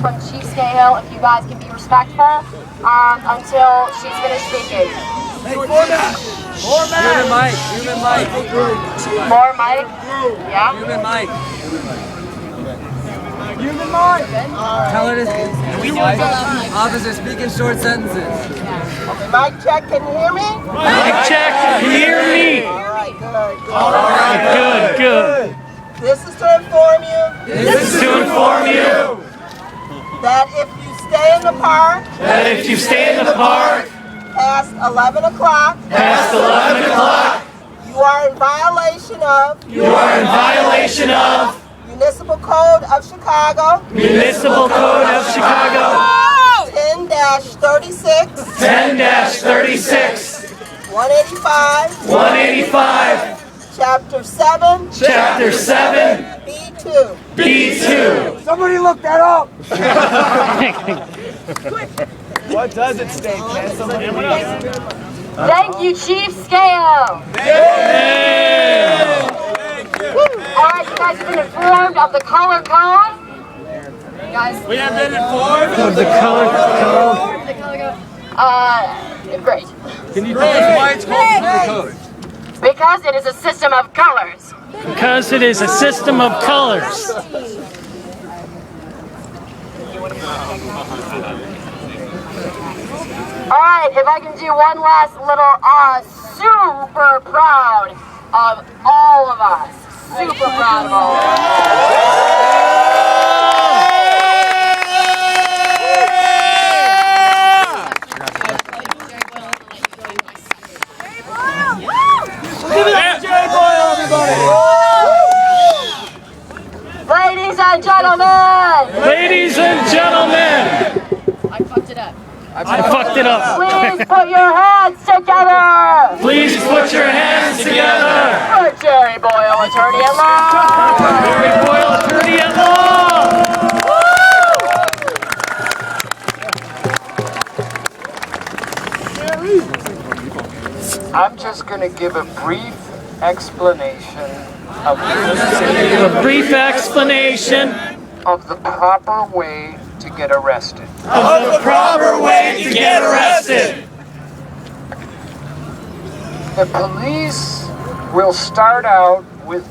from Chief Scahill, if you guys can be respectful until she's finished speaking. Hey, more mic! Human mic! Human mic! More mic? Yeah? Human mic! Human mic! Tell her to officer, speak in short sentences. Okay, mic check, can you hear me? Mic check, can you hear me? Alright, good. Alright, good. This is to inform you This is to inform you that if you stay in the park that if you stay in the park past 11 o'clock, past 11 o'clock, you are in violation of you are in violation of Municipal Code of Chicago Municipal Code of Chicago 10-36, 10-36, 185, 185, Chapter 7, Chapter 7, B2. B2. Somebody look that up! What does it state, man? Thank you, Chief Scahill. Alright, you guys have been informed of the color code. You guys, We have been informed. Of the color code. Great. Can you tell us why it's called color code? Because it is a system of colors. Because it is a system of colors. Alright, if I can do one last little, super proud of all of us. Super proud of all of Ladies and gentlemen! Ladies and gentlemen, I fucked it up. I fucked it up. Please put your hands together! Please put your hands together. For Jerry Boyle, attorney at law! Jerry Boyle, attorney at law. I'm just going to give a brief explanation of the proper way to get arrested. Of the proper way to get arrested. The police will start out with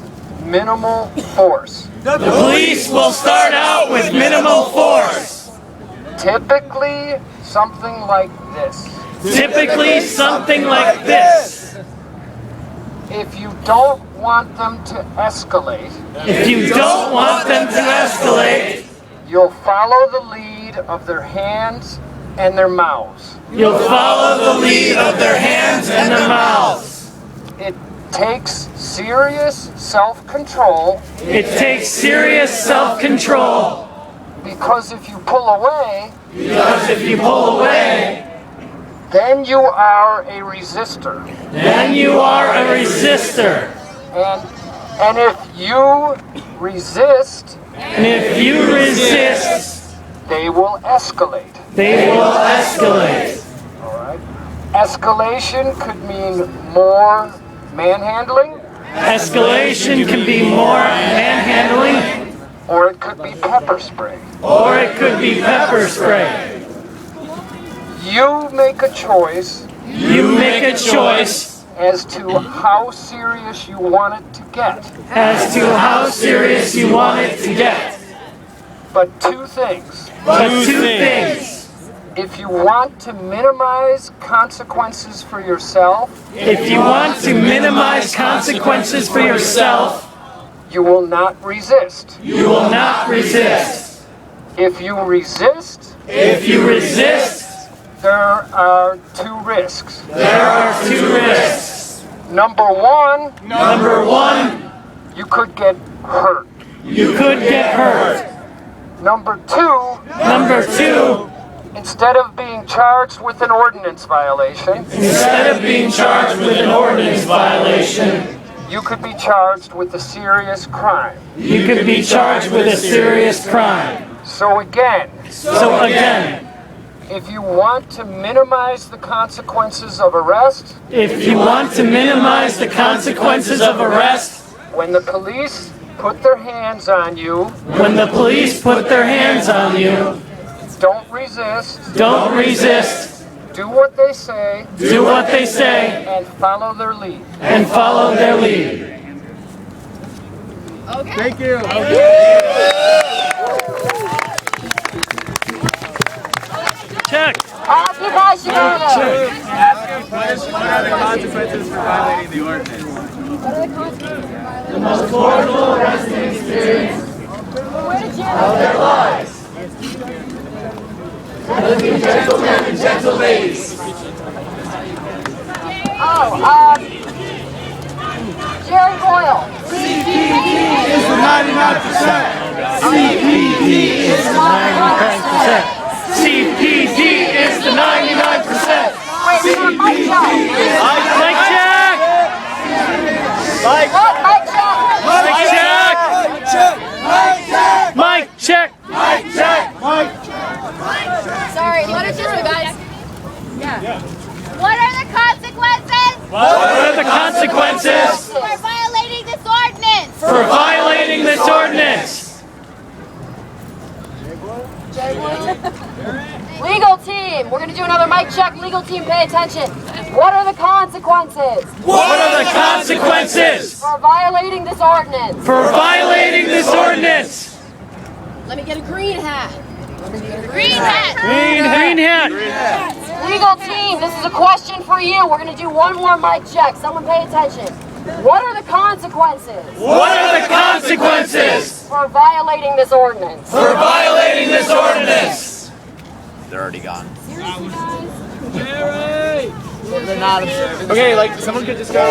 minimal force. The police will start out with minimal force. Typically, something like this. Typically something like this. If you don't want them to escalate, If you don't want them to escalate, you'll follow the lead of their hands and their mouths. you'll follow the lead of their hands and their mouths. It takes serious self-control, It takes serious self-control, because if you pull away, because if you pull away, then you are a resistor. then you are a resistor. And if you resist, And if you resist, they will escalate. they will escalate. All right? Escalation could mean more manhandling, Escalation can be more manhandling, or it could be pepper spray. or it could be pepper spray. You make a choice You make a choice as to how serious you want it to get. as to how serious you want it to get. But two things. But two things. If you want to minimize consequences for yourself, If you want to minimize consequences for yourself, you will not resist. you will not resist. If you resist, If you resist, there are two risks. there are two risks. Number one, Number one, you could get hurt. you could get hurt. Number two, Number two, instead of being charged with an ordinance violation, instead of being charged with an ordinance violation, you could be charged with a serious crime. you could be charged with a serious crime. So again, So again, if you want to minimize the consequences of arrest, if you want to minimize the consequences of arrest, when the police put their hands on you, When the police put their hands on you, don't resist, don't resist. do what they say, Do what they say and follow their lead. and follow their lead. Thank you. Check. Occupy Chicago. Ask him what are the consequences for violating the ordinance? The most horrible arresting experience of their lives. Looking gentlemen and gentle ladies. Jerry Boyle. CPD is the 99%. CPD is the 99%. CPD is the 99%. Wait, we want Mike Check. Mike check. What? Mike Check. Mike check. Mike check. Sorry, what is this, guys? Yeah. What are the consequences What are the consequences for violating this ordinance? for violating this ordinance? Legal team. We're going to do another mic check. Legal team, pay attention. What are the consequences What are the consequences for violating this ordinance? for violating this ordinance? Let me get a green hat. Green hat. Green hat. Legal team, this is a question for you. We're going to do one more mic check. Someone pay attention. What are the consequences What are the consequences for violating this ordinance? for violating this ordinance? They're already gone. Okay, like someone could just go.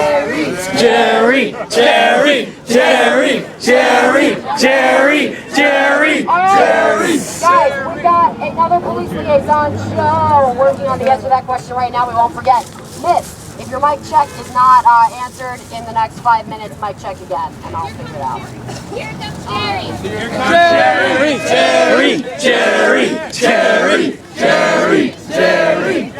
Jerry, Jerry, Jerry, Jerry, Jerry, Jerry, All right, guys, we've got another police liaison show working on the answer to that question right now. We won't forget. Miss, if your mic check is not answered in the next 5 minutes, mic check again, and I'll figure it out. Here comes Jerry. Jerry, Jerry, Jerry, Jerry, Jerry, Jerry.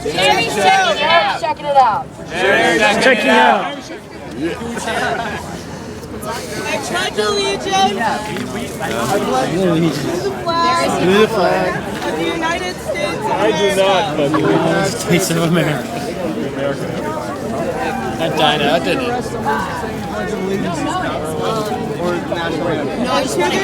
Jerry's checking it out. Checking it out. Checking out. Pledge allegiance to the flag of the United States of America. States of America. That died out, didn't it? No, I just want to